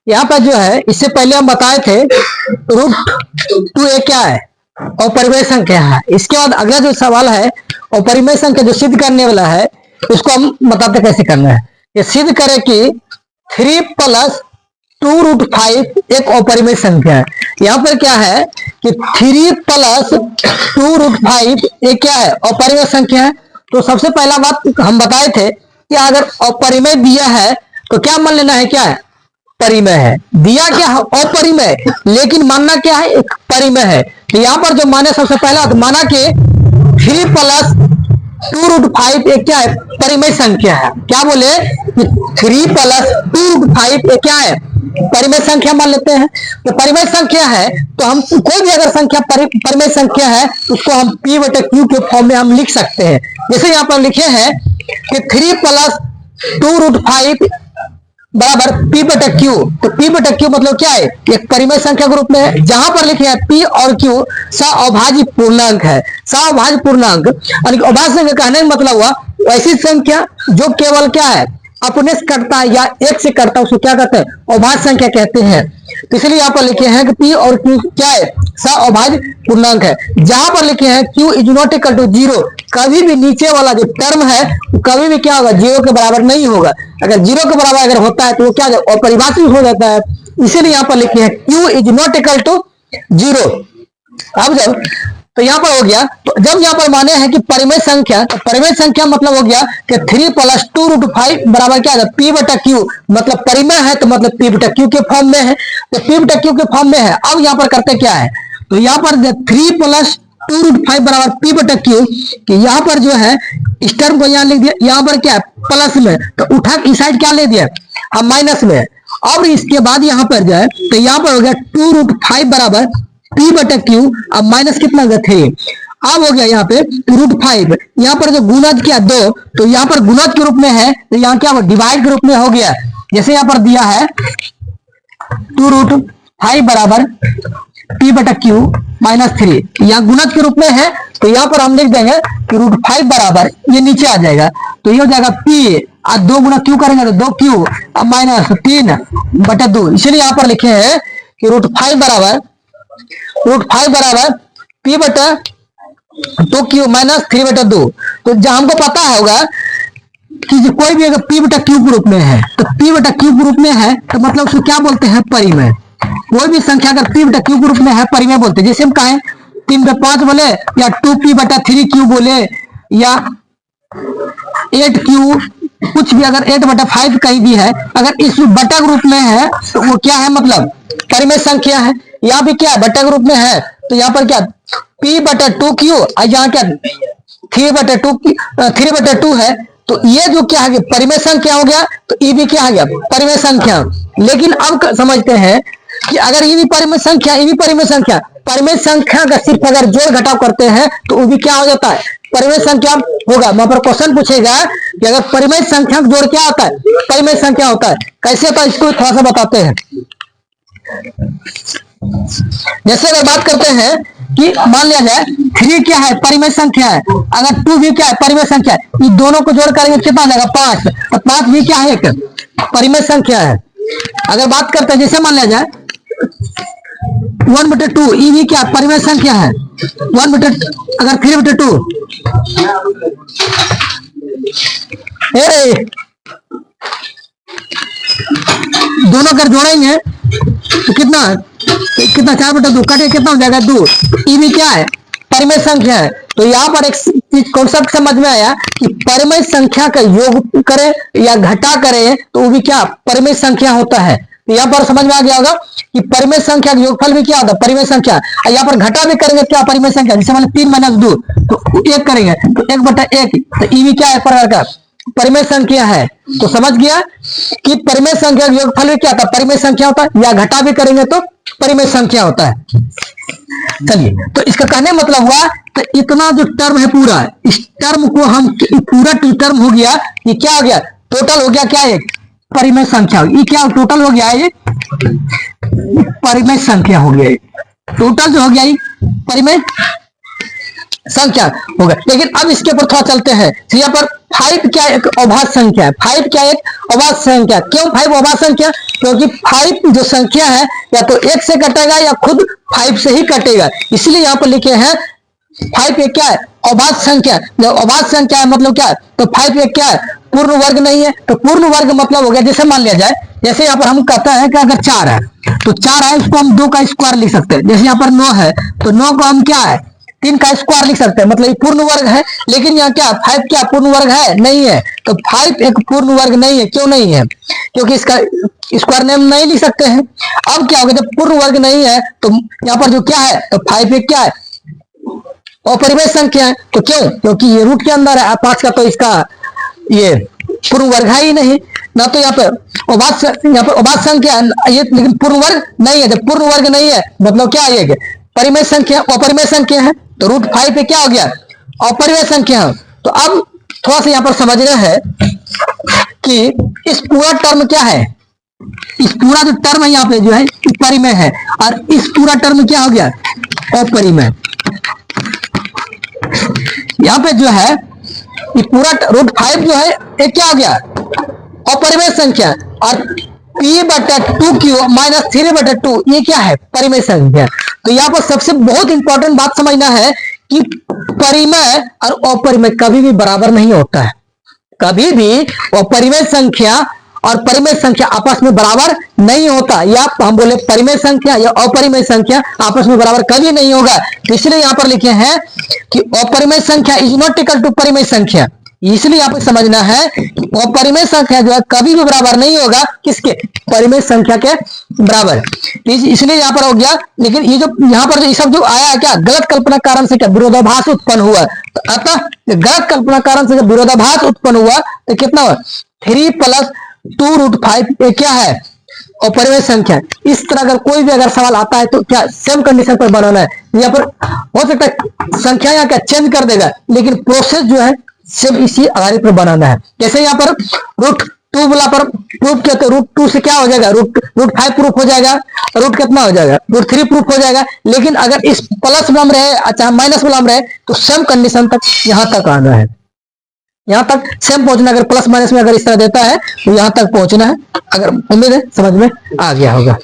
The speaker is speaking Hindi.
यहाँ पर जो है इससे पहले हम बताए थे √2a क्या है और परिमेय संख्या है। इसके बाद अगला जो सवाल है और परिमेय संख्या जो सिद्ध करने वाला है उसको हम बताते कैसे करना है। ये सिद्ध करें कि 3 + 2√5 एक अपरिमेय संख्या है। यहाँ पर क्या है कि 3 + 2√5 एक क्या है अपरिमेय संख्या है। तो सबसे पहला बात हम बताए थे कि अगर अपरिमेय दिया है तो क्या मान लेना है, क्या है परिमेय है। दिया क्या है अपरिमेय, लेकिन मानना क्या है एक परिमेय है। तो यहाँ पर जो माने सबसे पहला तो माना कि 3 + 2√5 एक क्या है परिमेय संख्या है। क्या बोले 3 + 2√5 एक क्या है परिमेय संख्या मान लेते हैं। तो परिमेय संख्या है तो हम कोई भी अगर संख्या परिमेय संख्या है उसको हम P/Q के फॉर्म में हम लिख सकते हैं। जैसे यहाँ पर लिखे हैं कि 3 + 2√5 बराबर P/Q। तो P/Q मतलब क्या है एक परिमेय संख्या के रूप में है। जहां पर लिखे हैं P और Q सअभाज्य पूर्णांक है। सअभाज्य पूर्णांक अभाज्य संख्या कहने का मतलब हुआ ऐसी संख्या जो केवल क्या है अपने से कटता है या एक से कटता है उसको क्या कहते हैं अभाज्य संख्या कहते हैं। तो इसलिए यहाँ पर लिखे हैं कि P और Q क्या है सअभाज्य पूर्णांक है। जहां पर लिखे हैं Q ≠ 0, कभी भी नीचे वाला जो टर्म है कभी भी क्या होगा 0 के बराबर नहीं होगा। अगर 0 के बराबर अगर होता है तो वो क्या अपरिभाषित हो जाता है। इसीलिए यहाँ पर लिखे हैं Q ≠ 0। अब जब तो यहाँ पर हो गया, तो जब यहाँ पर माने हैं कि परिमेय संख्या, तो परिमेय संख्या मतलब हो गया कि 3 + 2√5 बराबर क्या है P/Q। मतलब परिमेय है तो मतलब P/Q के फॉर्म में है। तो P/Q के फॉर्म में है। अब यहाँ पर करते क्या है तो यहाँ पर 3 + 2√5 बराबर P/Q कि यहाँ पर जो है इस टर्म को यहाँ लिख दिया, यहाँ पर क्या है प्लस में, तो उठा इस साइड क्या ले दिया हम माइनस में। अब इसके बाद यहाँ पर जाए तो यहाँ पर हो गया 2√5 बराबर P/Q। अब माइनस कितना होगा 3। अब हो गया यहाँ पे √5, यहाँ पर जो गुणज क्या 2, तो यहाँ पर गुणज के रूप में है तो यहाँ क्या डिवाइड के रूप में हो गया। जैसे यहाँ पर दिया है 2√5 बराबर P/Q -3, यहाँ गुणज के रूप में है तो यहाँ पर हम लिख देंगे कि √5 बराबर ये नीचे आ जाएगा तो ये हो जाएगा P और 2 गुना Q करेंगे तो 2Q अब -3/2। इसलिए यहाँ पर लिखे हैं कि √5 बराबर P/2Q -3/2। तो जहां हमको पता होगा कि कोई भी अगर P/Q के रूप में है तो P/Q के रूप में है तो मतलब उसको क्या बोलते हैं परिमेय। कोई भी संख्या अगर P/Q के रूप में है परिमेय बोलते हैं। जैसे हम कहें 3/5 बोले या 2P/3Q बोले या 8Q, कुछ भी अगर 8/5 कहीं भी है अगर इस बटा के रूप में है तो वो क्या है मतलब परिमेय संख्या है। यहाँ भी क्या बटा के रूप में है तो यहाँ पर क्या P/2Q और यहाँ क्या 3/2 है। तो ये जो क्या है परिमेय संख्या हो गया तो ये भी क्या आ गया परिमेय संख्या। लेकिन अब समझते हैं कि अगर ये भी परिमेय संख्या ये भी परिमेय संख्या, परिमेय संख्या का सिर्फ अगर जोड़ घटाव करते हैं तो वो भी क्या हो जाता है परिमेय संख्या होगा। वहां पर क्वेश्चन पूछेगा कि अगर परिमेय संख्या का जोड़ क्या होता है परिमेय संख्या होता है। कैसे होता है इसको थोड़ा सा बताते हैं। जैसे अगर बात करते हैं कि मान लिया जाए 3 क्या है परिमेय संख्या है, अगर 2 भी क्या है परिमेय संख्या है, ये दोनों को जोड़ करेंगे कितना आ जाएगा 5, तो 5 भी क्या है एक परिमेय संख्या है। अगर बात करते हैं जैसे मान लिया जाए 1/2 ये भी क्या परिमेय संख्या है। 1/2 अगर 3/2 दोनों अगर जोड़ेंगे तो कितना 4/2 कटे कितना हो जाएगा 2। ये भी क्या है परिमेय संख्या है। तो यहाँ पर एक चीज कॉन्सेप्ट समझ में आया कि परिमेय संख्या का योग करें या घटा करें तो वो भी क्या परिमेय संख्या होता है। तो यहाँ पर समझ में आ गया होगा कि परिमेय संख्या का योगफल भी क्या होता है परिमेय संख्या। यहाँ पर घटा भी करेंगे क्या परिमेय संख्या, जैसे मान 3 - 2 तो 1 करेंगे तो 1/1, तो ये भी क्या है प्रकार का परिमेय संख्या है। तो समझ गया कि परिमेय संख्या का योगफल भी क्या होता है परिमेय संख्या होता है, या घटा भी करेंगे तो परिमेय संख्या होता है। चलिए तो इसका कहने मतलब हुआ तो इतना जो टर्म है पूरा इस टर्म को हम पूरा टर्म हो गया, ये क्या हो गया टोटल हो गया क्या एक परिमेय संख्या। ये क्या टोटल हो गया ये परिमेय संख्या हो गया। टोटल जो हो गया ये परिमेय संख्या होगा। लेकिन अब इसके ऊपर थोड़ा चलते हैं। तो यहाँ पर 5 क्या एक अभाज्य संख्या है। 5 क्या एक अभाज्य संख्या। क्यों 5 अभाज्य संख्या? क्योंकि 5 जो संख्या है या तो 1 से कटेगा या खुद 5 से ही कटेगा, इसलिए यहाँ पर लिखे हैं 5 एक क्या है अभाज्य संख्या। जब अभाज्य संख्या है मतलब क्या है, तो 5 एक क्या है पूर्ण वर्ग नहीं है। तो पूर्ण वर्ग मतलब हो गया, जैसे मान लिया जाए, जैसे यहाँ पर हम कहते हैं कि अगर 4 है तो 4 है, इसको हम 2 का स्क्वायर लिख सकते हैं। जैसे यहाँ पर 9 है तो 9 को हम क्या है 3 का स्क्वायर लिख सकते हैं, मतलब ये पूर्ण वर्ग है। लेकिन यहाँ क्या 5 क्या पूर्ण वर्ग है? नहीं है। तो 5 एक पूर्ण वर्ग नहीं है। क्यों नहीं है? क्योंकि इसका स्क्वायर नेम नहीं लिख सकते हैं। अब क्या होगा, जब पूर्ण वर्ग नहीं है तो यहाँ पर जो क्या है, तो 5 एक क्या है अपरिमेय संख्या है। तो क्यों? क्योंकि ये रूट के अंदर है 5 का, तो इसका ये पूर्ण वर्ग है ही नहीं ना। तो यहाँ पर अभाज्य संख्या ये, लेकिन पूर्ण वर्ग नहीं है। जब पूर्ण वर्ग नहीं है मतलब क्या है, ये परिमेय संख्या अपरिमेय संख्या है। तो रूट 5 पे क्या हो गया अपरिमेय संख्या है। तो अब थोड़ा सा यहाँ पर समझना है कि इस पूरा टर्म क्या है, इस पूरा जो टर्म है यहाँ पे जो है परिमेय है, और इस पूरा टर्म क्या हो गया अपरिमेय। यहाँ पे जो है ये पूरा रूट 5 जो है ये क्या हो गया अपरिमेय संख्या, और p/2q - 3/2 ये क्या है परिमेय संख्या। तो यहाँ पर सबसे बहुत इंपॉर्टेंट बात समझना है कि परिमेय और अपरिमेय कभी भी बराबर नहीं होता है। कभी भी अपरिमेय संख्या और परिमेय संख्या आपस में बराबर नहीं होता, या हम बोले परिमेय संख्या या अपरिमेय संख्या आपस में बराबर कभी नहीं होगा। इसलिए यहाँ पर लिखे हैं कि अपरिमेय संख्या इज नॉट इक्वल टू परिमेय संख्या। इसलिए यहाँ पर समझना है कि अपरिमेय संख्या जो है कभी भी बराबर नहीं होगा किसके, परिमेय संख्या के बराबर। इसलिए यहाँ पर हो गया। लेकिन ये जो यहाँ पर ये सब जो आया है क्या गलत कल्पना कारण से क्या विरोधाभास उत्पन्न हुआ। तो अतः गलत कल्पना कारण से जब विरोधाभास उत्पन्न हुआ तो कितना हुआ 3 + 2√5 ये क्या है अपरिमेय संख्या। इस तरह अगर कोई भी अगर सवाल आता है तो क्या सेम कंडीशन पर बनाना है। यहाँ पर हो सकता है संख्या यहाँ क्या चेंज कर देगा, लेकिन प्रोसेस जो है सिर्फ इसी आधार पर बनाना है। जैसे यहाँ पर √2 वाला पर प्रूफ किया तो √2 से क्या हो जाएगा √5 प्रूफ हो जाएगा, रूट कितना हो जाएगा √3 प्रूफ हो जाएगा। लेकिन अगर इस प्लस वाला में रहे अच्छा माइनस वाला में रहे तो सेम कंडीशन तक यहाँ तक आना है, यहाँ तक सेम पहुंचना। अगर प्लस माइनस में अगर इस तरह देता है तो यहाँ तक पहुंचना है। अगर उम्मीद है समझ में आ गया होगा।